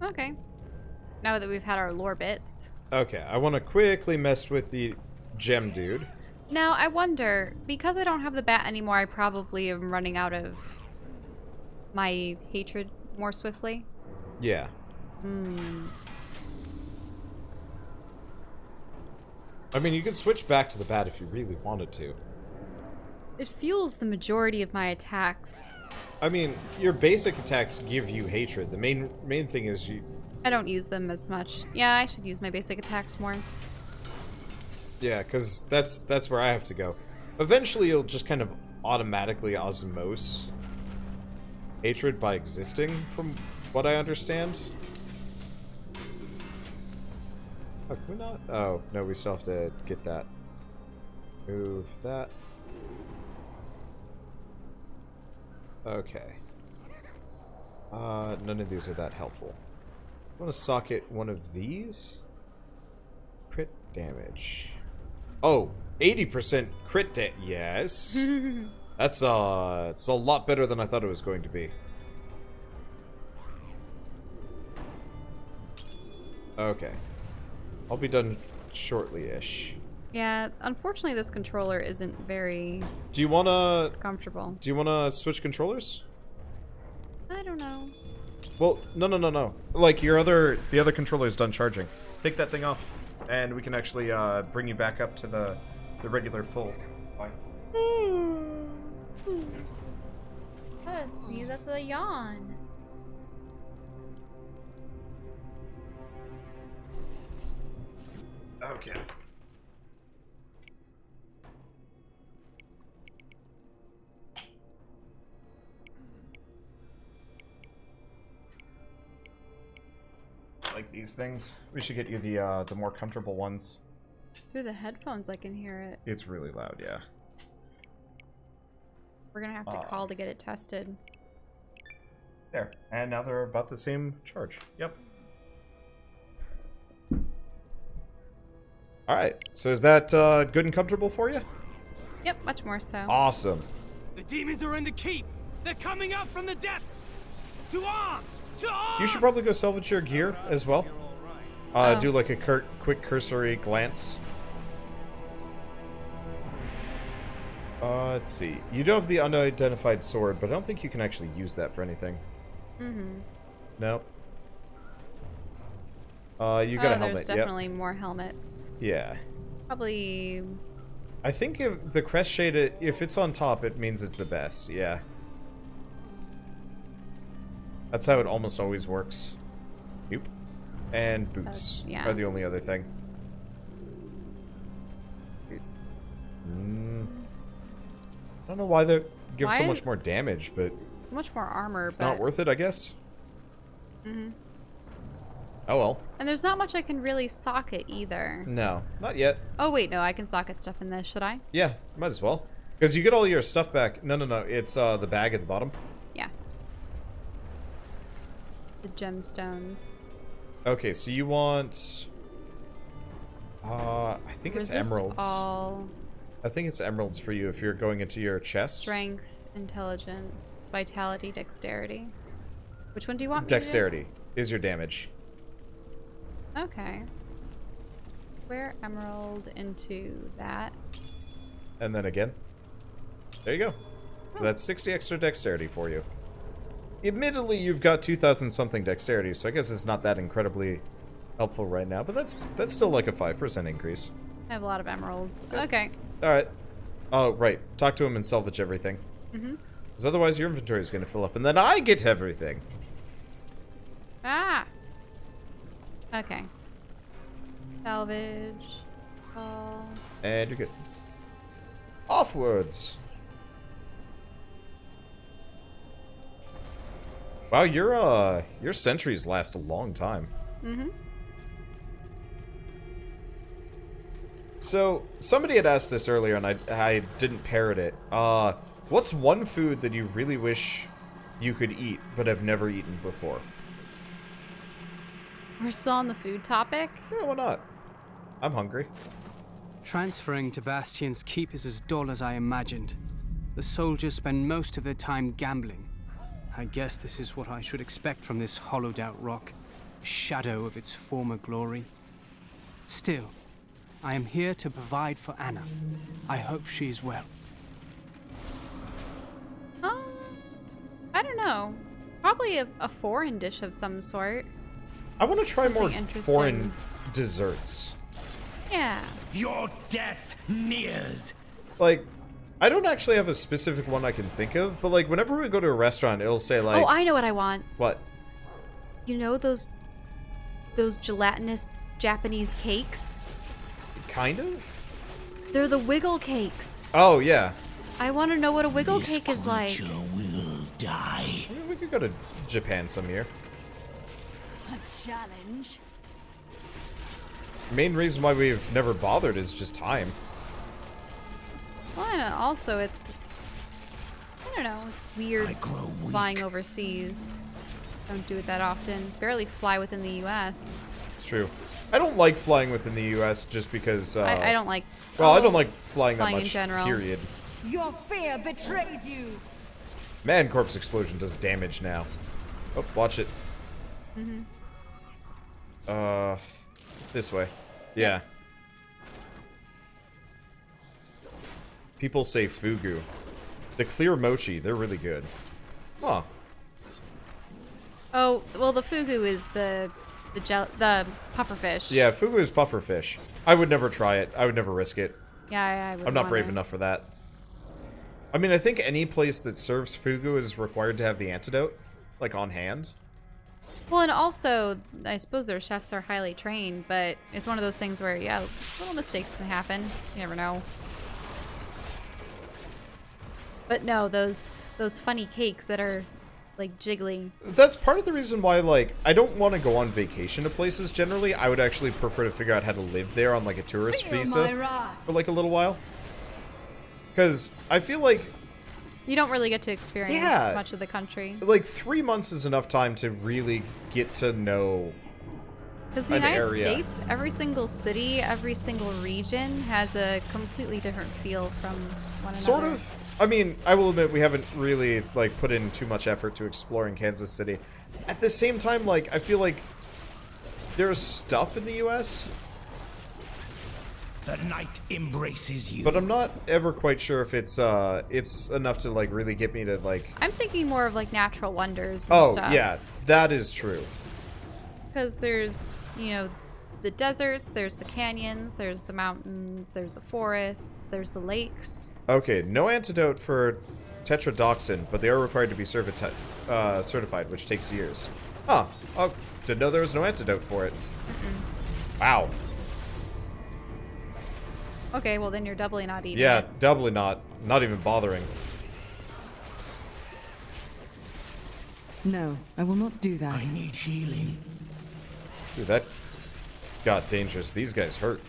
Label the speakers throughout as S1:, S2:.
S1: Okay. Now that we've had our lore bits.
S2: Okay, I want to quickly mess with the gem dude.
S1: Now, I wonder, because I don't have the bat anymore, I probably am running out of my hatred more swiftly.
S2: Yeah. I mean, you could switch back to the bat if you really wanted to.
S1: It fuels the majority of my attacks.
S2: I mean, your basic attacks give you hatred. The main thing is you...
S1: I don't use them as much. Yeah, I should use my basic attacks more.
S2: Yeah, because that's where I have to go. Eventually, you'll just kind of automatically osmose hatred by existing, from what I understand. Oh, can we not? Oh, no, we still have to get that. Move that. Okay. None of these are that helpful. I want to socket one of these. Crit damage. Oh, 80% crit damage. Yes. It's a lot better than I thought it was going to be. Okay. I'll be done shortly-ish.
S1: Yeah, unfortunately this controller isn't very comfortable.
S2: Do you wanna switch controllers?
S1: I don't know.
S2: Well, no. Like the other controller is done charging. Take that thing off, and we can actually bring you back up to the regular full. Fine.
S1: Pussy, that's a yawn.
S2: Okay. Like these things. We should get you the more comfortable ones.
S1: Through the headphones I can hear it.
S2: It's really loud, yeah.
S1: We're gonna have to call to get it tested.
S2: There. And now they're about the same charge. Yep. Alright, so is that good and comfortable for you?
S1: Yep, much more so.
S2: Awesome.
S3: The demons are in the keep! They're coming out from the depths! To arms! To arms!
S2: You should probably go salvage your gear as well. Do like a quick cursory glance. Let's see. You do have the unidentified sword, but I don't think you can actually use that for anything. Nope. You got a helmet.
S1: There's definitely more helmets.
S2: Yeah.
S1: Probably.
S2: I think if the crest shade, if it's on top, it means it's the best. Yeah. That's how it almost always works. Nope. And boots are the only other thing. Boots. I don't know why they give so much more damage, but
S1: so much more armor.
S2: It's not worth it, I guess. Oh well.
S1: And there's not much I can really socket either.
S2: No, not yet.
S1: Oh wait, no, I can socket stuff in this. Should I?
S2: Yeah, might as well. Because you get all your stuff back. No. It's the bag at the bottom.
S1: Yeah. The gemstones.
S2: Okay, so you want... I think it's emeralds.
S1: All.
S2: I think it's emeralds for you if you're going into your chest.
S1: Strength, intelligence, vitality, dexterity. Which one do you want me
S2: Dexterity is your damage.
S1: Okay. Square emerald into that.
S2: And then again. There you go. So that's 60 extra dexterity for you. Admittedly, you've got 2,000 something dexterity, so I guess it's not that incredibly helpful right now, but that's still like a 5% increase.
S1: I have a lot of emeralds. Okay.
S2: Alright. Oh, right. Talk to him and salvage everything. Because otherwise your inventory is going to fill up, and then I get everything.
S1: Ah! Okay. Salvage. Call.
S2: And you're good. Offwards. Wow, your sentries last a long time. So, somebody had asked this earlier, and I didn't parrot it. What's one food that you really wish you could eat, but have never eaten before?
S1: We're still on the food topic?
S2: Yeah, why not? I'm hungry.
S3: Transferring to Bastion's keep is as dull as I imagined. The soldiers spend most of their time gambling. I guess this is what I should expect from this hollowed-out rock. shadow of its former glory. Still, I am here to provide for Anna. I hope she is well.
S1: I don't know. Probably a foreign dish of some sort.
S2: I want to try
S1: Something
S2: more
S1: interesting.
S2: foreign desserts.
S1: Yeah.
S4: Your death nears.
S2: Like, I don't actually have a specific one I can think of, but like whenever we go to a restaurant, it'll say like,
S1: Oh, I know what I want.
S2: what?
S1: You know those gelatinous Japanese cakes?
S2: Kind of?
S1: They're the wiggle cakes.
S2: Oh yeah.
S1: I want to know what a wiggle cake is like.
S4: Creature will die.
S2: I mean, we could go to Japan some year.
S5: A challenge.
S2: Main reason why we've never bothered is just time.
S1: Well, and also it's, I don't know, it's weird
S4: I grow weak.
S1: flying overseas. Don't do it that often. Barely fly within the U.S.
S2: It's true. I don't like flying within the U.S. just because.
S1: I don't like.
S2: Well, I don't like flying that
S1: flying in
S2: much.
S1: general.
S2: Period.
S5: Your fear betrays you.
S2: Man, corpse explosion does damage now. Oh, watch it. This way. Yeah. People say fugu. The clear mochi, they're really good. Huh.
S1: Oh, well, the fugu is the pufferfish.
S2: Yeah, fugu is pufferfish. I would never try it. I would never risk it.
S1: Yeah, I would.
S2: I'm not brave enough for that. I mean, I think any place that serves fugu is required to have the antidote, like, on hand.
S1: Well, and also, I suppose their chefs are highly trained, but it's one of those things where, yeah, little mistakes can happen. You never know. But no, those funny cakes that are, like, jiggly.
S2: That's part of the reason why, like, I don't want to go on vacation to places generally. I would actually prefer to figure out how to live there on, like, a tourist
S5: Feel my
S2: visa
S5: wrath.
S2: for, like, a little while. Because I feel like,
S1: You don't really get to experience
S2: Yeah.
S1: much of the country.
S2: like, 3 months is enough time to really get to know.
S1: Because the
S2: An
S1: United
S2: area.
S1: States, every single city, every single region has a completely different feel from one another.
S2: Sort of. I mean, I will admit we haven't really, like, put in too much effort to exploring Kansas City. At the same time, like, I feel like there's stuff in the U.S.,
S4: The night embraces you.
S2: but I'm not ever quite sure if it's enough to, like, really get me to, like...
S1: I'm thinking more of like natural wonders and
S2: Oh,
S1: stuff.
S2: yeah, that is true.
S1: Because there's, you know, the deserts, there's the canyons, there's the mountains, there's the forests, there's the lakes.
S2: Okay, no antidote for tetrodotoxin, but they are required to be certified, which takes years. Huh. Oh, didn't know there was no antidote for it. Wow.
S1: Okay, well then you're doubly not eating
S2: Yeah,
S1: it.
S2: doubly not. Not even bothering.
S6: No, I will not do that.
S4: I need healing.
S2: Dude, that got dangerous. These guys hurt.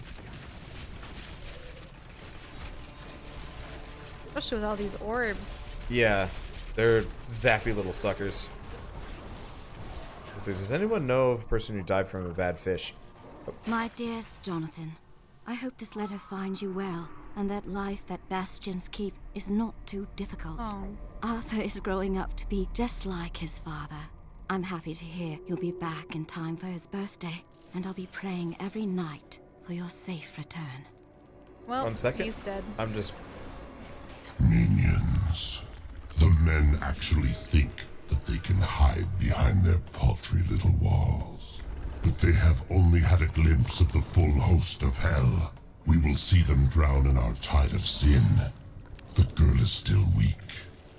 S1: Especially with all these orbs.
S2: Yeah, they're zappy little suckers. So, does anyone know of a person who died from a bad fish?
S7: My dearest Jonathan, I hope this letter finds you well, and that life at Bastion's Keep is not too difficult.
S1: Oh.
S7: Arthur is growing up to be just like his father. I'm happy to hear you'll be back in time for his birthday, and I'll be praying every night for your safe return.
S1: Well,
S2: 1 second.
S1: he's dead.
S2: I'm just...
S8: Minions. The men actually think that they can hide behind their paltry little walls. But they have only had a glimpse of the full host of hell. We will see them drown in our tide of sin. The girl is still weak,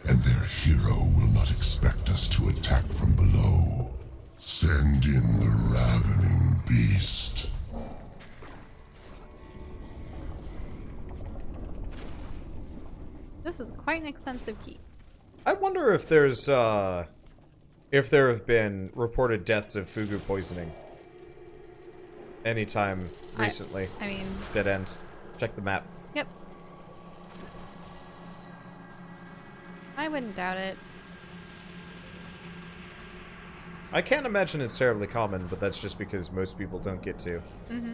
S8: and their hero will not expect us to attack from below. Send in the ravening beast.
S1: This is quite an extensive keep.
S2: I wonder if there's, if there have been reported deaths of fugu poisoning. Anytime recently.
S1: I mean...
S2: Dead end. Check the map.
S1: Yep. I wouldn't doubt it.
S2: I can't imagine it's terribly common, but that's just because most people don't get to.
S1: Mm-hmm.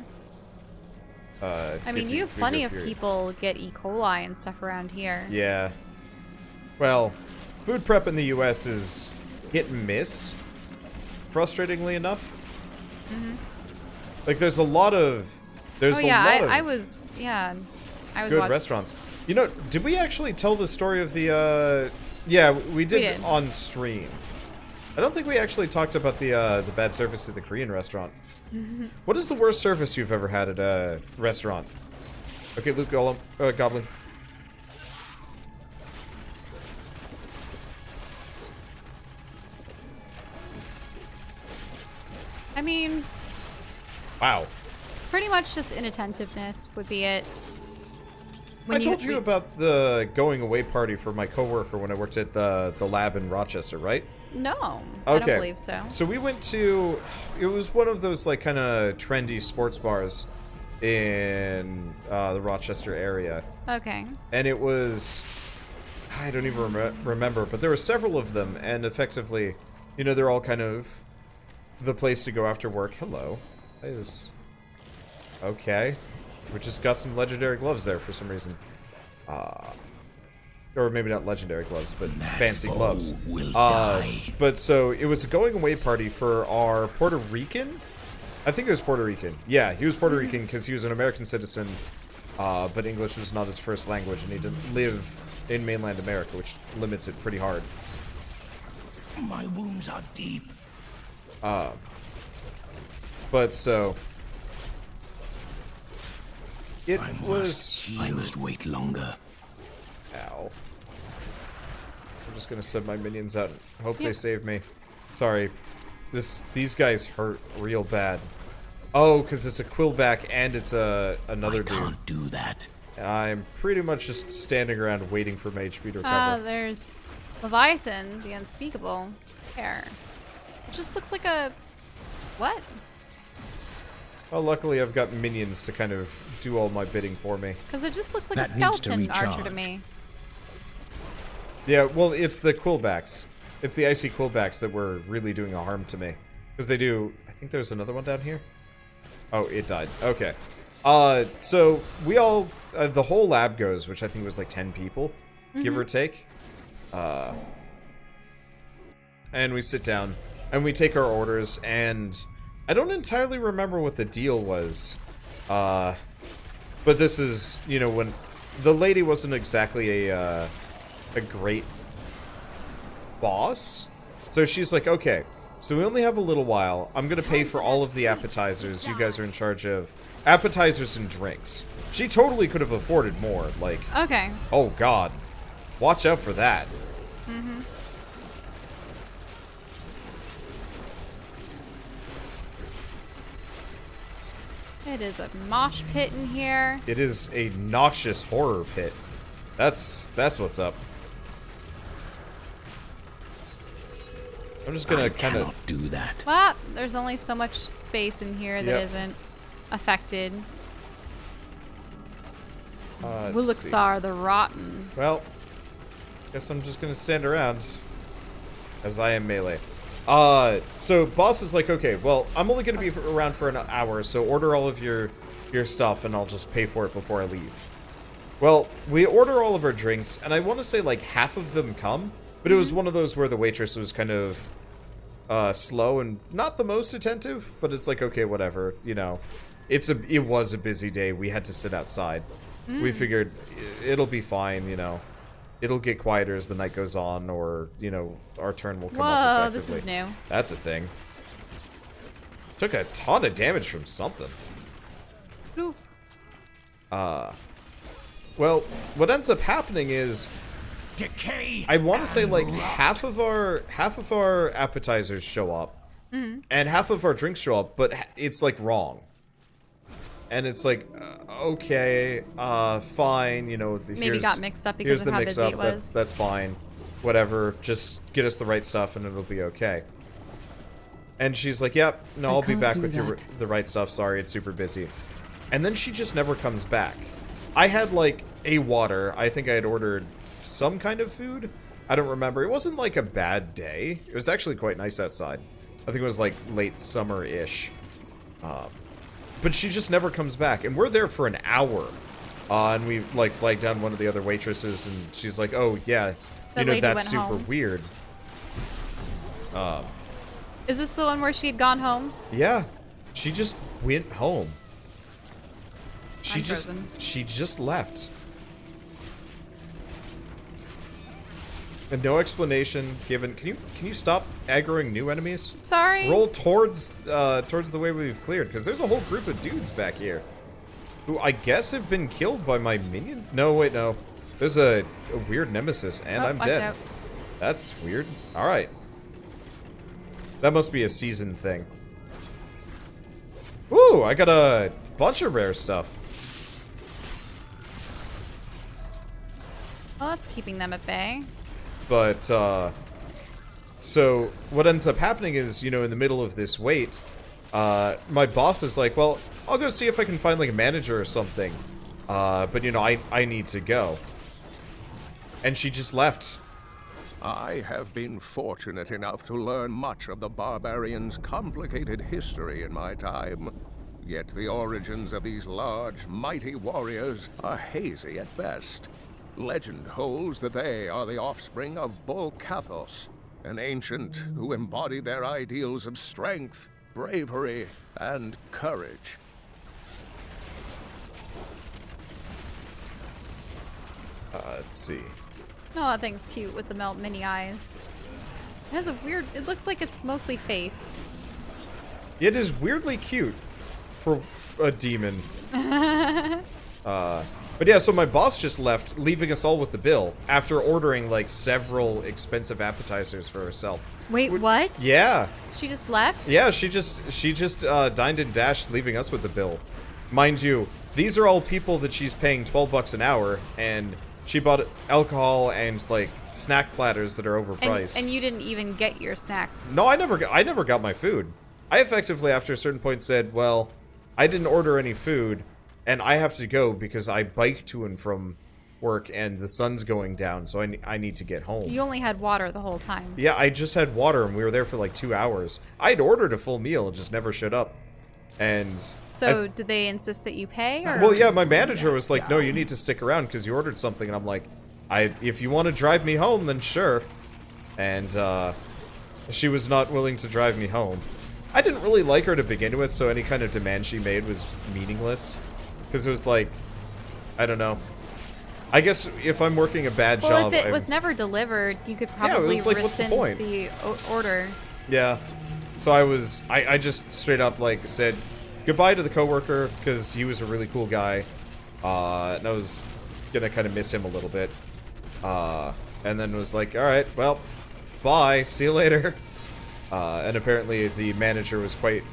S2: I
S1: I mean, you have plenty of people get E. coli and stuff around here.
S2: Yeah. Well, food prep in the U.S. is hit and miss, frustratingly enough. Like, there's a lot of... There's
S1: Oh
S2: a
S1: yeah,
S2: lot of
S1: I was
S2: good
S1: watching.
S2: restaurants. You know, did we actually tell the story of the, Yeah, we did
S1: did.
S2: on stream. I don't think we actually talked about the bad service at the Korean restaurant. What is the worst service you've ever had at a restaurant? Okay, Luke Goblin.
S1: I mean,
S2: Wow.
S1: pretty much just inattentiveness would be it.
S2: I told you about the going away party for my coworker when I worked at the lab in Rochester, right?
S1: No, I don't believe so.
S2: So we went to, it was one of those like kind of trendy sports bars in the Rochester area.
S1: Okay.
S2: And it was, I don't even remember, but there were several of them, and effectively, you know, they're all kind of the place to go after work. Hello. That is... Okay. We just got some legendary gloves there for some reason. Or maybe not legendary gloves, but fancy gloves.
S4: Will die.
S2: But so, it was a going away party for our Puerto Rican? I think it was Puerto Rican. Yeah, he was Puerto Rican because he was an American citizen, but English was not his first language, and he didn't live in mainland America, which limits it pretty hard.
S4: My wounds are deep.
S2: But so... It was...
S4: I must wait longer.
S2: Ow. I'm just gonna send my minions out and hope they save me. Sorry. These guys hurt real bad. Oh, because it's a quillback and it's another dude.
S4: I can't do that.
S2: I'm pretty much just standing around waiting for my HP to recover.
S1: There's Leviathan, the Unspeakable. There. It just looks like a... What?
S2: Well, luckily I've got minions to kind of do all my bidding for me.
S1: Because it just looks like
S4: That
S1: a
S4: needs to
S1: skeleton archer to
S4: recharge.
S1: me.
S2: Yeah, well, it's the quillbacks. It's the icy quillbacks that were really doing a harm to me. Because they do... I think there's another one down here. Oh, it died. Okay. So we all... the whole lab goes, which I think was like 10 people, give or take. And we sit down, and we take our orders, and... I don't entirely remember what the deal was. But this is, you know, when... The lady wasn't exactly a great boss. So she's like, okay, so we only have a little while. I'm going to pay for all of the appetizers. You guys are in charge of appetizers and drinks. She totally could have afforded more. Like,
S1: Okay.
S2: oh god. Watch out for that.
S1: It is a mosh pit in here.
S2: It is a noxious horror pit. That's what's up. I'm just gonna
S4: I
S2: kind of...
S4: cannot do that.
S1: Well, there's only so much space in here that
S2: Yep.
S1: isn't affected.
S2: let's see.
S1: Wuluxar the Rotten.
S2: Well, guess I'm just gonna stand around, as I am melee. So boss is like, okay, well, I'm only gonna be around for an hour, so order all of your stuff, and I'll just pay for it before I leave. Well, we order all of our drinks, and I want to say like half of them come, but it was one of those where the waitress was kind of slow and not the most attentive, but it's like, okay, whatever, you know. It was a busy day. We had to sit outside. We figured it'll be fine, you know. It'll get quieter as the night goes on, or, you know, our turn will come up
S1: Whoa,
S2: effectively.
S1: this is new.
S2: That's a thing. Took a ton of damage from something.
S1: Oof.
S2: Well, what ends up happening is
S4: Decay.
S2: I want to say
S4: and
S2: like
S4: rot.
S2: half of our appetizers show up, and half of our drinks show up, but it's like wrong. And it's like, okay, fine, you know.
S1: Maybe got mixed up because
S2: here's
S1: of
S2: the
S1: how
S2: mix
S1: busy
S2: up.
S1: it was.
S2: That's fine, whatever. Just get us the right stuff, and it'll be okay. And she's like, "Yep, no, I'll be
S7: can't
S2: back
S7: do
S2: with
S7: that.
S2: the right stuff. Sorry, it's super busy." And then she just never comes back. I had like a water. I think I had ordered some kind of food. I don't remember. It wasn't like a bad day. It was actually quite nice outside. I think it was like late summer-ish. But she just never comes back. And we're there for an hour. And we like flagged down one of the other waitresses, and she's like, "Oh yeah,
S1: The
S2: you know,
S1: lady
S2: that's
S1: went
S2: super
S1: home.
S2: weird."
S1: Is this the one where she had gone home?
S2: Yeah. She just went home.
S1: I'm frozen.
S2: She just left. And no explanation given. Can you stop aggroing new enemies?
S1: Sorry.
S2: Roll towards the way we've cleared, because there's a whole group of dudes back here who I guess have been killed by my minion. No, wait, no. There's a weird nemesis, and I'm
S1: watch
S2: dead.
S1: out.
S2: That's weird. All right. That must be a season thing. Ooh, I got a bunch of rare stuff.
S1: Well, that's keeping them at bay.
S2: But, so what ends up happening is, you know, in the middle of this wait, my boss is like, well, I'll go see if I can find, like, a manager or something. But, you know, I need to go. And she just left.
S6: I have been fortunate enough to learn much of the Barbarians' complicated history in my time. Yet the origins of these large, mighty warriors are hazy at best. Legend holds that they are the offspring of Bull Cathos, an ancient who embodied their ideals of strength, bravery, and courage.
S2: Let's see.
S1: Oh, that thing's cute with the melt mini eyes. It has a weird... It looks like it's mostly face.
S2: It is weirdly cute for a demon. But yeah, so my boss just left, leaving us all with the bill after ordering like several expensive appetizers for herself.
S1: Wait, what?
S2: Yeah.
S1: She just left?
S2: Yeah, she just dined and dashed, leaving us with the bill. Mind you, these are all people that she's paying $12 an hour, and she bought alcohol and like snack platters that are overpriced.
S1: And you didn't even get your snack.
S2: No, I never got my food. I effectively, after a certain point, said, well, I didn't order any food, and I have to go because I bike to and from work, and the sun's going down, so I need to get home.
S1: You only had water the whole time.
S2: Yeah, I just had water, and we were there for like 2 hours. I'd ordered a full meal, it just never showed up. And
S1: so did they insist that you pay? Or?
S2: Well, yeah, my manager was like, no, you need to stick around because you ordered something. And I'm like, if you want to drive me home, then sure. And she was not willing to drive me home. I didn't really like her to begin with, so any kind of demand she made was meaningless. Because it was like, I don't know. I guess if I'm working a bad job...
S1: Well, if it was never delivered, you could probably
S2: like, what's the
S1: rescind
S2: point?
S1: the order.
S2: Yeah. So I just straight up, like, said goodbye to the coworker, because he was a really cool guy. And I was gonna kind of miss him a little bit. And then was like, alright, well, bye, see you later. And apparently the manager was quite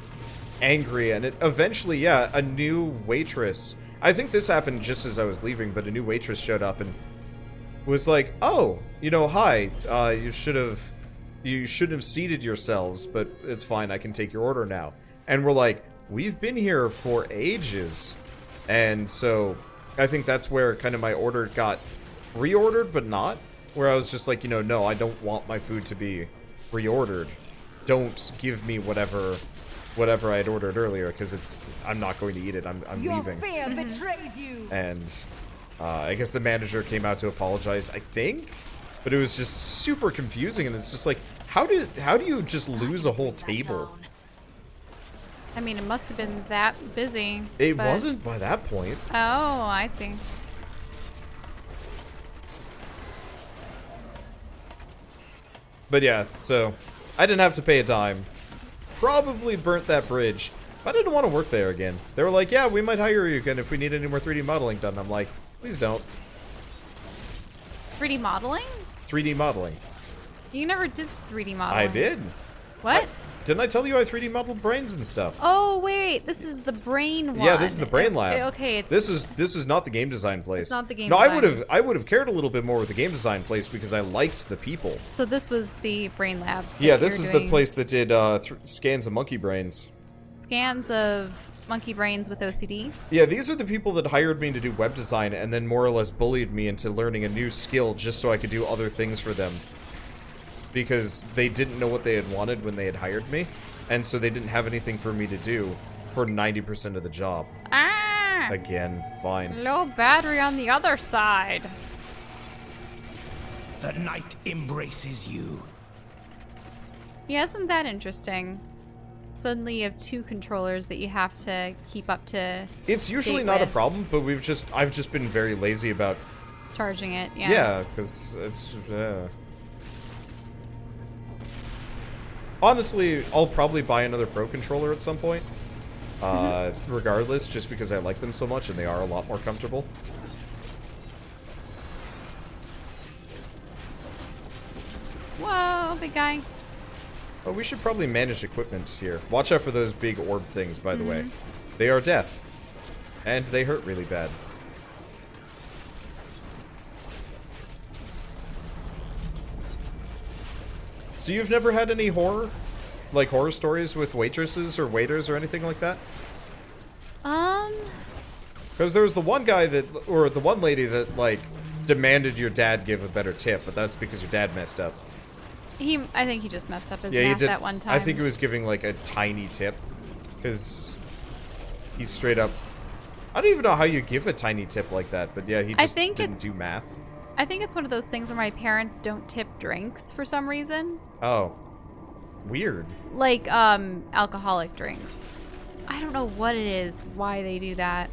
S2: angry, and eventually, yeah, a new waitress... I think this happened just as I was leaving, but a new waitress showed up and was like, oh, you know, hi, you shouldn't have seated yourselves, but it's fine, I can take your order now. And we're like, we've been here for ages. And so I think that's where kind of my order got reordered, but not. Where I was just like, you know, no, I don't want my food to be reordered. Don't give me whatever I had ordered earlier, because I'm not going to eat it. I'm leaving.
S5: Your fear betrays you.
S2: And I guess the manager came out to apologize, I think, but it was just super confusing, and it's just like, how do you just lose a whole table?
S1: I mean, it must have been that busy.
S2: It wasn't by that point.
S1: Oh, I see.
S2: But yeah, so I didn't have to pay a dime. Probably burnt that bridge. I didn't want to work there again. They were like, yeah, we might hire you again if we need any more 3D modeling done. I'm like, please don't.
S1: 3D modeling?
S2: 3D modeling.
S1: You never did 3D modeling.
S2: I did.
S1: What?
S2: Didn't I tell you I 3D modeled brains and stuff?
S1: Oh, wait. This is the brain one.
S2: Yeah, this is the brain lab.
S1: Okay, it's...
S2: This is not the game design place.
S1: It's not the game
S2: design.
S1: design.
S2: I would have cared a little bit more with the game design place because I liked the people.
S1: So this was the brain lab.
S2: Yeah, this is the place that did scans of monkey brains.
S1: Scans of monkey brains with OCD?
S2: Yeah, these are the people that hired me to do web design and then more or less bullied me into learning a new skill just so I could do other things for them. Because they didn't know what they had wanted when they had hired me. And so they didn't have anything for me to do for 90% of the job.
S1: Ah!
S2: Again, fine.
S1: Low battery on the other side.
S4: The night embraces you.
S1: Yeah, isn't that interesting? suddenly you have 2 controllers that you have to keep up to
S2: It's usually
S1: date
S2: not a
S1: with.
S2: problem, but I've just been very lazy about.
S1: Charging it, yeah.
S2: Yeah, because it's. Honestly, I'll probably buy another Pro controller at some point. Regardless, just because I like them so much and they are a lot more comfortable.
S1: Whoa, big guy.
S2: Oh, we should probably manage equipment here. Watch out for those big orb things, by the way. They are death. And they hurt really bad. So you've never had any horror? Like horror stories with waitresses or waiters or anything like that? Because there was the one guy that, or the one lady that, like, demanded your dad give a better tip, but that's because your dad messed up.
S1: I think he just messed up his
S2: Yeah, he
S1: math
S2: did.
S1: that one time.
S2: I think he was giving, like, a tiny tip. Because he's straight up... I don't even know how you give a tiny tip like that, but yeah, he just didn't do math.
S1: I think it's one of those things where my parents don't tip drinks for some reason.
S2: Oh. Weird.
S1: Like, alcoholic drinks. I don't know what it is, why they do that.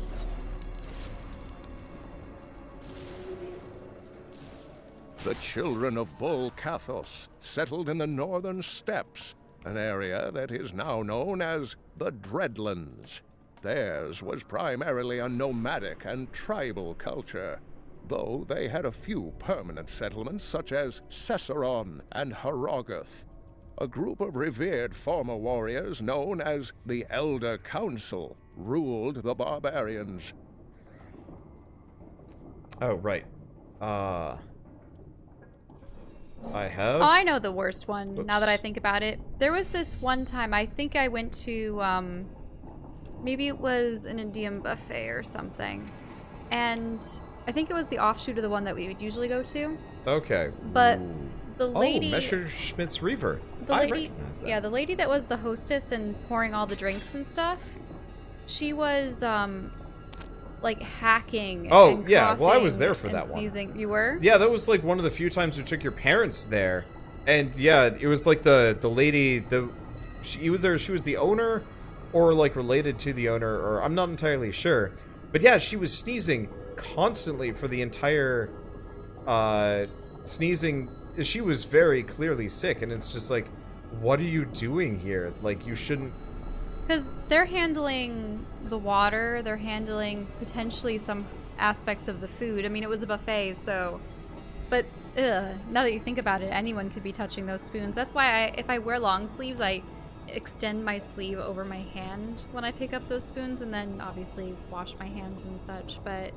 S6: The children of Bull Cathos settled in the northern steppes, an area that is now known as the Dreadlands. Theirs was primarily a nomadic and tribal culture, though they had a few permanent settlements such as Cesseron and Harogoth. A group of revered former warriors known as the Elder Council ruled the barbarians.
S2: Oh, right. I have...
S1: Oh, I know the worst one, now that I
S2: Oops.
S1: think about it. There was this one time, I think I went to, maybe it was an Indian buffet or something. And I think it was the offshoot of the one that we would usually go to.
S2: Okay.
S1: But
S2: Ooh.
S1: the lady...
S2: Oh, Messerschmitt's Reaver.
S1: The
S2: I
S1: lady,
S2: recognize that.
S1: yeah, the lady that was the hostess and pouring all the drinks and stuff, she was, like, hacking
S2: Oh,
S1: and
S2: yeah, well, I was
S1: coughing
S2: there for
S1: and
S2: that one.
S1: sneezing. You were?
S2: Yeah, that was like one of the few times we took your parents there, and yeah, it was like the lady, either she was the owner, or like related to the owner, or I'm not entirely sure, but yeah, she was sneezing constantly for the entire, sneezing. She was very clearly sick, and it's just like, what are you doing here? Like, you shouldn't.
S1: Because they're handling the water, they're handling potentially some aspects of the food. I mean, it was a buffet, so... But, now that you think about it, anyone could be touching those spoons. That's why if I wear long sleeves, I extend my sleeve over my hand when I pick up those spoons, and then obviously wash my hands and such, but...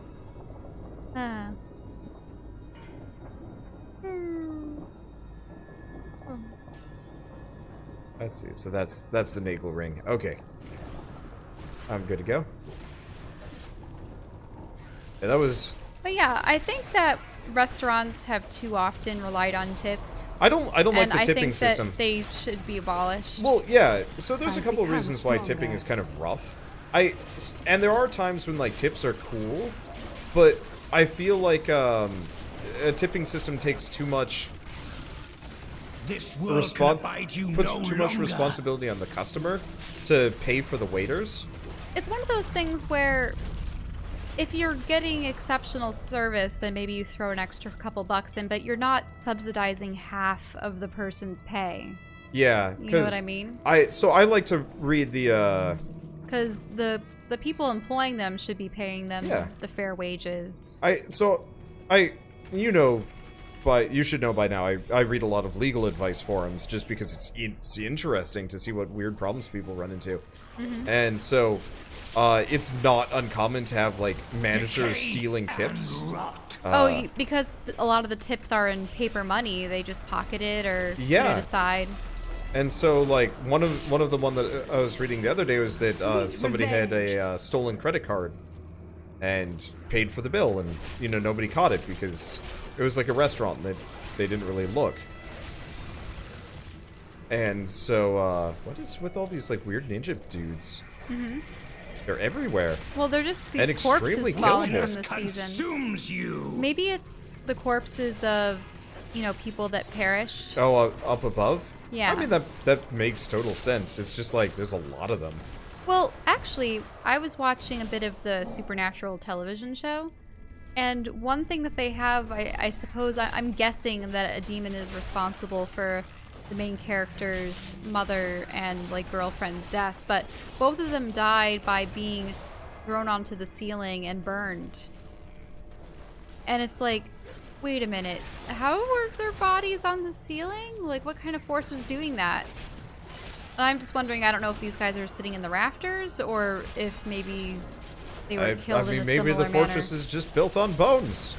S2: Let's see, so that's the Nagel ring. Okay. I'm good to go. Yeah, that was...
S1: But yeah, I think that restaurants have too often relied on tips.
S2: I don't like
S1: And
S2: the
S1: I
S2: tipping
S1: think
S2: system.
S1: that they should be abolished.
S2: Well, yeah. So there's a
S7: I've
S2: couple of
S7: become
S2: reasons why tipping
S7: stronger.
S2: is kind of rough. And there are times when like tips are cool, but I feel like a tipping system takes too much
S4: This world can abide you
S2: puts
S4: no
S2: too much
S4: longer.
S2: responsibility on the customer to pay for the waiters.
S1: It's one of those things where if you're getting exceptional service, then maybe you throw an extra couple bucks in, but you're not subsidizing half of the person's pay.
S2: Yeah,
S1: You know what I mean?
S2: So I like to read the
S1: Because the people employing them should be paying them
S2: Yeah.
S1: the fair wages.
S2: you know, but you should know by now, I read a lot of legal advice forums just because it's interesting to see what weird problems people run into. And so it's not uncommon to have like managers
S4: Decay
S2: stealing
S4: and
S2: tips.
S4: rot.
S1: Because a lot of the tips are in paper money, they just pocket it or put
S2: Yeah.
S1: it aside.
S2: And so like one of the one that I was reading the other day was that
S5: Sweet
S2: somebody had a stolen credit card and paid for the bill, and you know nobody caught it because it was like a restaurant and they didn't really look. And so what is with all these like weird ninja dudes? They're everywhere.
S1: Well, they're just
S2: And
S1: these corpses
S2: extremely
S1: falling
S2: killable.
S1: from the season.
S4: Consumes you.
S1: Maybe it's the corpses of, people that perished.
S2: Oh, up above?
S1: Yeah.
S2: I mean, that makes total sense. It's just like, there's a lot of them.
S1: Well, actually, I was watching a bit of the Supernatural television show, and one thing that they have, I suppose, I'm guessing that a demon is responsible for the main character's mother and, like, girlfriend's deaths, but both of them died by being thrown onto the ceiling and burned. And it's like, wait a minute, how were their bodies on the ceiling? Like, what kind of force is doing that? I'm just wondering, I don't know if these guys are sitting in the rafters or if maybe they were killed in a similar
S2: maybe the fortress
S1: manner.
S2: is just built on bones.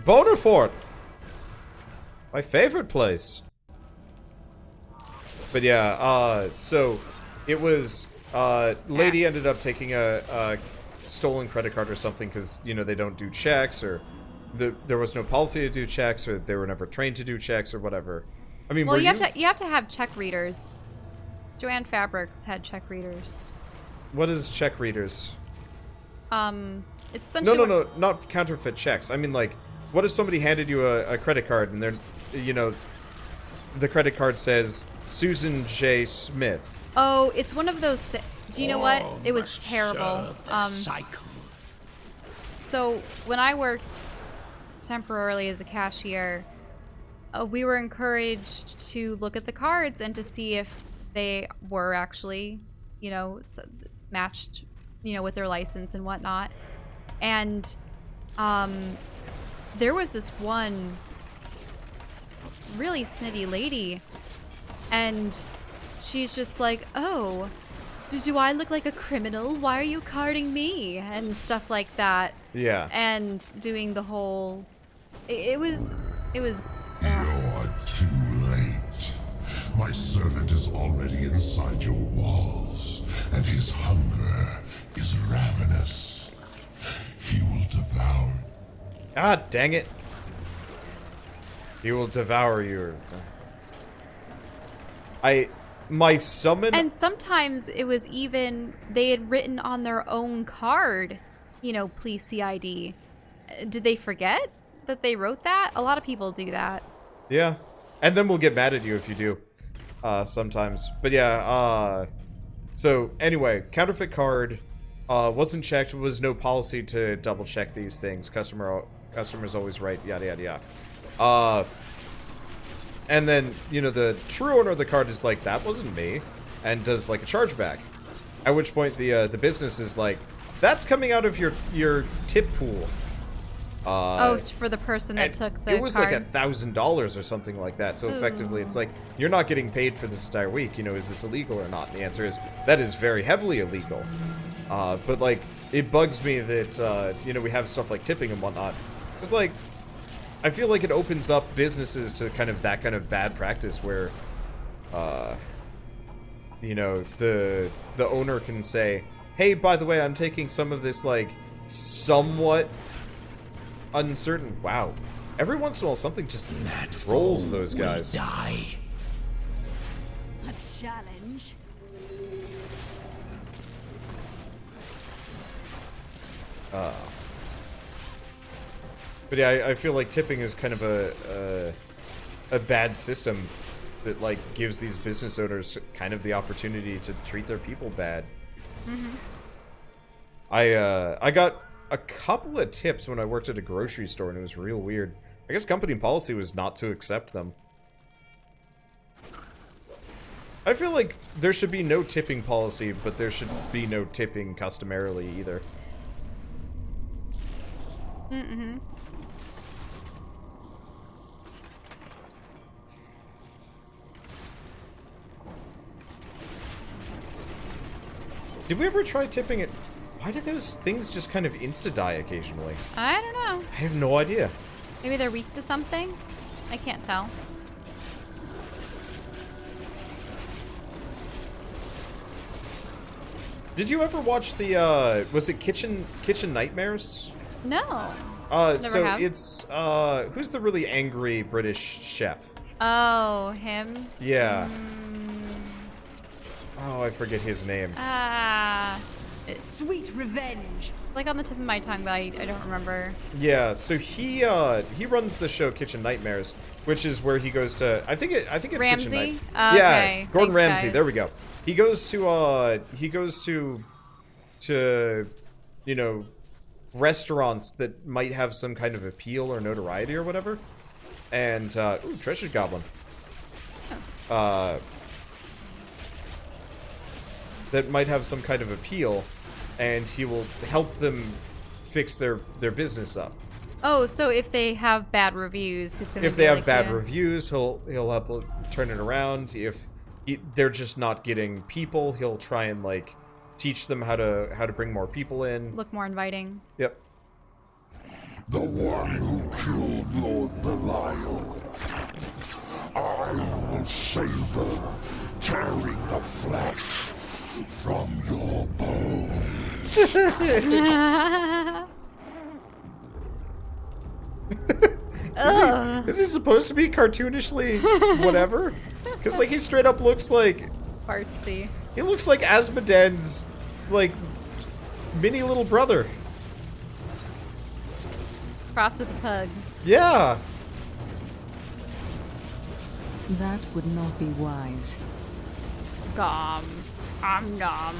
S2: Boner Fort! My favorite place. But yeah, so it was, lady ended up taking a stolen credit card or something because, you know, they don't do checks, or there was no policy to do checks, or they were never trained to do checks or whatever. I mean,
S1: well, you have to have check readers. Joanne Fabrics had check readers.
S2: What is check readers?
S1: It's essentially
S2: No, not counterfeit checks. I mean, like, what if somebody handed you a credit card and they're, you know, the credit card says Susan J. Smith.
S1: Oh, it's one of those do you know what? It was terrible.
S4: Cycle.
S1: So when I worked temporarily as a cashier, we were encouraged to look at the cards and to see if they were actually, you know, matched, you know, with their license and whatnot. And there was this one really snitty lady, and she's just like, oh, do I look like a criminal? Why are you carding me? And stuff like that.
S2: Yeah.
S1: And doing the whole... It was...
S8: You're too late. My servant is already inside your walls, and his hunger is ravenous. He will devour...
S2: Ah, dang it. He will devour you. My summon...
S1: And sometimes it was even... They had written on their own card, you know, please CID. Did they forget that they wrote that? A lot of people do that.
S2: Yeah. And then we'll get mad at you if you do. Sometimes. But yeah, so anyway, counterfeit card wasn't checked, was no policy to double check these things. Customer's always right, yada yada yada. And then, you know, the true owner of the card is like, that wasn't me, and does like a chargeback. At which point the business is like, that's coming out of your tip pool.
S1: For the person that took the card.
S2: It was like $1,000 or something like that. So effectively, it's like, you're not getting paid for this entire week. You know, is this illegal or not? And the answer is, that is very heavily illegal. But like, it bugs me that, you know, we have stuff like tipping and whatnot. It's like, I feel like it opens up businesses to kind of that kind of bad practice where, you know, the owner can say, hey, by the way, I'm taking some of this, like, somewhat uncertain... Wow. Every once in a while, something just rolls those guys.
S4: Die.
S5: A challenge.
S2: But yeah, I feel like tipping is kind of a bad system that, like, gives these business owners kind of the opportunity to treat their people bad.
S1: Mm-hmm.
S2: I got a couple of tips when I worked at a grocery store, and it was real weird. I guess company policy was not to accept them. I feel like there should be no tipping policy, but there should be no tipping customarily either.
S1: Mm-hmm.
S2: Did we ever try tipping it? Why did those things just kind of insta-die occasionally?
S1: I don't know.
S2: I have no idea.
S1: Maybe they're weak to something? I can't tell.
S2: Did you ever watch the, was it Kitchen Nightmares?
S1: No.
S2: So
S1: have.
S2: it's, who's the really angry British chef?
S1: Oh, him?
S2: Yeah. Oh, I forget his name.
S5: Sweet revenge.
S1: Like on the tip of my tongue, but I don't remember.
S2: Yeah, so he runs the show Kitchen Nightmares, which is where he goes to. I think it's
S1: Ramsey?
S2: Kitchen Night.
S1: Okay.
S2: Yeah, Gordon
S1: Thanks,
S2: Ramsay.
S1: guys.
S2: There we go. He goes to you know, restaurants that might have some kind of appeal or notoriety or whatever. And ooh, treasure goblin. That might have some kind of appeal, and he will help them fix their business up.
S1: Oh, so if they have bad reviews, he's gonna.
S2: If
S1: be
S2: they have
S1: like,
S2: bad
S1: yeah.
S2: reviews, he'll help turn it around. If they're just not getting people, he'll try and like teach them how to bring more people in.
S1: Look more inviting.
S2: Yep.
S8: The one who killed Lord Belial. I will savor, tearing the flesh from your bones.
S2: Is he supposed to be cartoonishly whatever? Because like he straight up looks like
S1: Fartsy.
S2: he looks like Asmodean's like mini little brother.
S1: Crossed with a pug.
S2: Yeah.
S9: That would not be wise.
S1: Ghom. Ghom.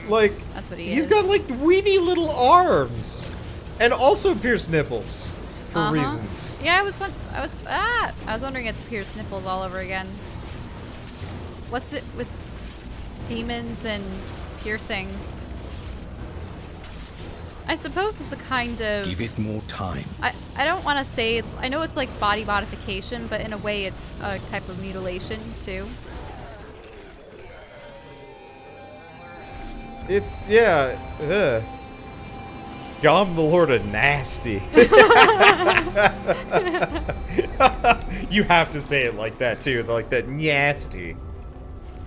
S2: Like
S1: That's what
S2: he's
S1: is.
S2: got like weeny little arms, and also pierced nipples for reasons.
S1: Yeah, I was wondering if the pierced nipples all over again. What's it with demons and piercings? I suppose it's a kind of.
S4: Give it more time.
S1: I don't want to say it's. I know it's like body modification, but in a way, it's a type of mutilation too.
S2: It's yeah. Ghom the Lord of Naaasty. You have to say it like that too, like that nasty.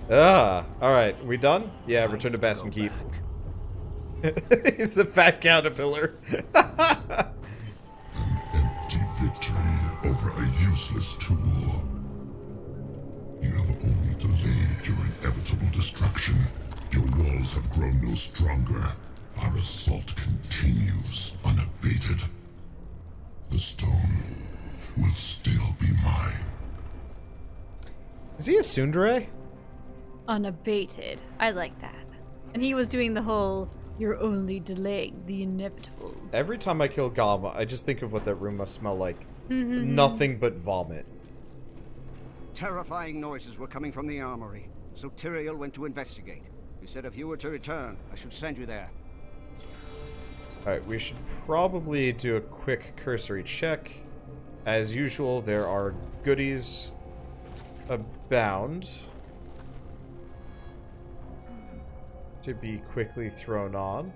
S2: Alright, we done? Yeah, return to Bastion Keep. He's the fat caterpillar.
S8: An empty victory over a useless tool. You have only delayed your inevitable destruction. Your walls have grown no stronger. Our assault continues unabated. The stone will still be mine.
S2: Is he a tsundere?
S1: Unabated. I like that. And he was doing the whole. You're only delaying the inevitable.
S2: Every time I kill Ghom, I just think of what that room must smell like. Nothing but vomit.
S10: Terrifying noises were coming from the armory, so Tyrael went to investigate. He said if you were to return, I should send you there.
S2: Alright, we should probably do a quick cursory check. As usual, there are goodies abound to be quickly thrown on.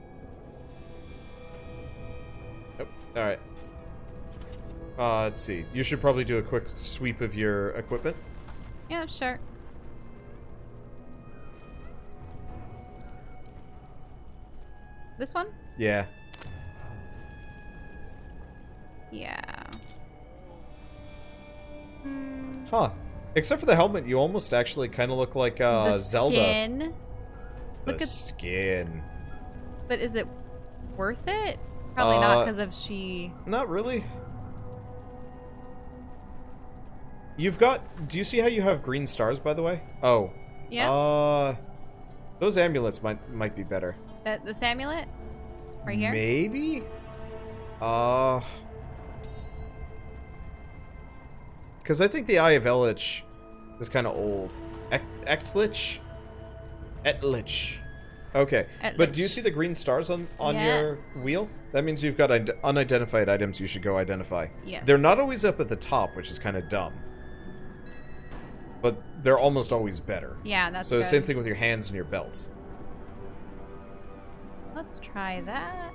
S2: Nope. Alright. Let's see. You should probably do a quick sweep of your equipment.
S1: Yeah, sure. This one?
S2: Yeah.
S1: Yeah.
S2: Huh. Except for the helmet, you almost actually kind of look like
S1: the
S2: Zelda.
S1: skin. Look
S2: The
S1: at.
S2: skin.
S1: But is it worth it? Probably not because of she.
S2: Not really. You've got... Do you see how you have green stars, by the way? Oh.
S1: Yeah.
S2: Those amulets might be better.
S1: This amulet? Right here?
S2: Maybe? Because I think the Eye of Elich is kind of old. Echtlich? Etlich. Okay. But do you see the green stars on
S1: Yes.
S2: your wheel? That means you've got unidentified items you should go identify.
S1: Yes.
S2: They're not always up at the top, which is kind of dumb. But they're almost always better.
S1: Yeah, that's
S2: So
S1: good.
S2: same thing with your hands and your belts.
S1: Let's try that.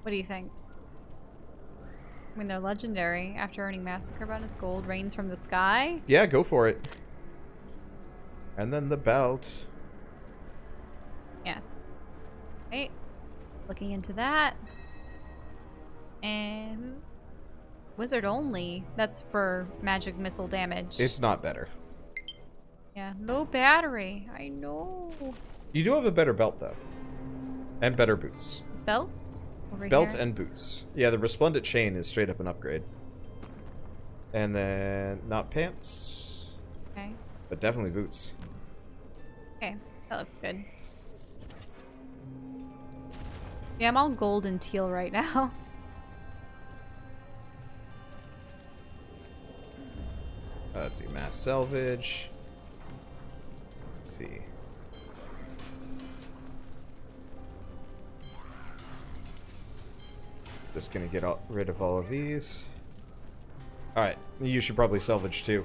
S1: What do you think? I mean, they're legendary. After earning Massacre bonus, gold rains from the sky.
S2: Yeah, go for it. And then the belt.
S1: Yes. Right. Looking into that. And wizard only. That's for magic missile damage.
S2: It's not better.
S1: Yeah, no battery. I know.
S2: You do have a better belt, though. And better boots.
S1: Belts? Over
S2: Belt
S1: here?
S2: and boots. Yeah, the resplendent chain is straight up an upgrade. And then, not pants.
S1: Okay.
S2: But definitely boots.
S1: Okay, that looks good. Yeah, I'm all gold and teal right now.
S2: Let's see, mass salvage. Let's see. Just gonna get rid of all of these. Alright, you should probably salvage too.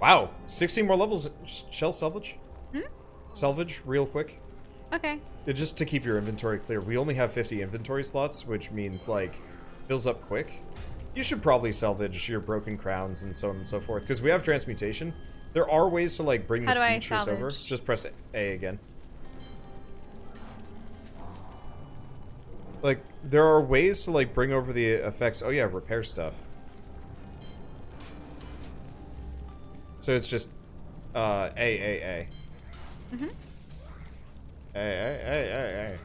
S2: Wow, 16 more levels. Shall salvage? Salvage, real quick.
S1: Okay.
S2: Just to keep your inventory clear. We only have 50 inventory slots, which means, like, fills up quick. You should probably salvage your broken crowns and so on and so forth, because we have transmutation. There are ways to, like, bring the features over. Just press A again. Like, there are ways to, like, bring over the effects. Oh, yeah, repair stuff. So it's just, A.
S1: Mm-hmm.
S2: A.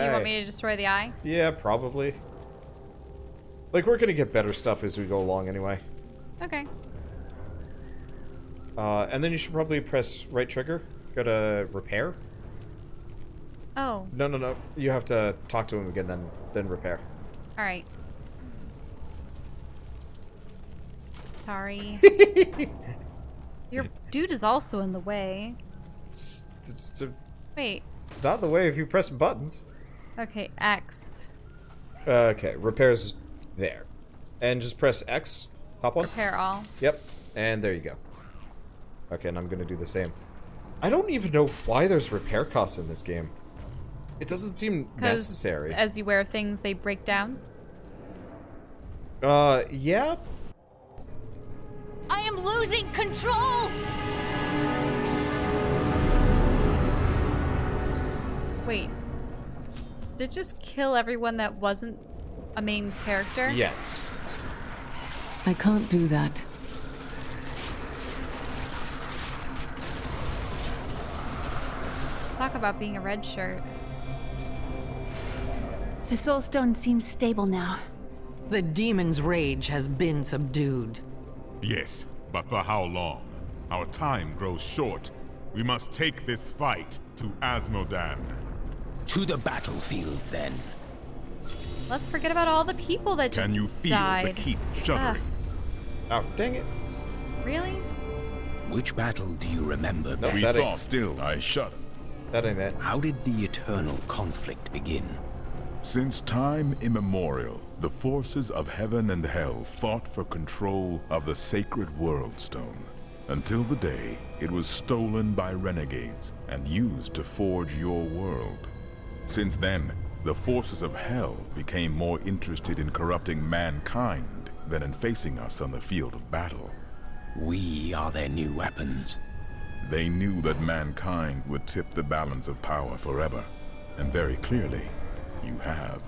S1: You want me to destroy the eye?
S2: Yeah, probably. Like, we're gonna get better stuff as we go along anyway.
S1: Okay.
S2: And then you should probably press right trigger. Go to repair.
S1: Oh.
S2: No. You have to talk to him again, then repair.
S1: Alright. Sorry. Your dude is also in the way. Wait.
S2: It's not in the way if you press buttons.
S1: Okay, X.
S2: Okay, repairs there. And just press X. Pop one.
S1: Repair all.
S2: Yep. And there you go. Okay, and I'm gonna do the same. I don't even know why there's repair costs in this game. It doesn't seem necessary.
S1: As you wear things, they break down?
S2: Yeah.
S5: I am losing control!
S1: Wait. Did it just kill everyone that wasn't a main character?
S2: Yes.
S9: I can't do that.
S1: Talk about being a red shirt.
S11: The Soul Stone seems stable now.
S12: The demon's rage has been subdued.
S8: Yes, but for how long? Our time grows short. We must take this fight to Asmodan.
S4: To the battlefield, then.
S1: Let's forget about all the people that just
S8: Can you feel
S1: died.
S8: the keep shuddering?
S2: Oh, dang it.
S1: Really?
S4: Which battle do you remember?
S2: Nope,
S8: We
S2: that
S8: thought
S2: ain't,
S8: still I shudder.
S2: that ain't it.
S4: How did the eternal conflict begin?
S8: Since time immemorial, the forces of heaven and hell fought for control of the sacred World Stone, until the day it was stolen by renegades and used to forge your world. Since then, the forces of hell became more interested in corrupting mankind than in facing us on the field of battle.
S4: We are their new weapons.
S8: They knew that mankind would tip the balance of power forever, and very clearly, you have.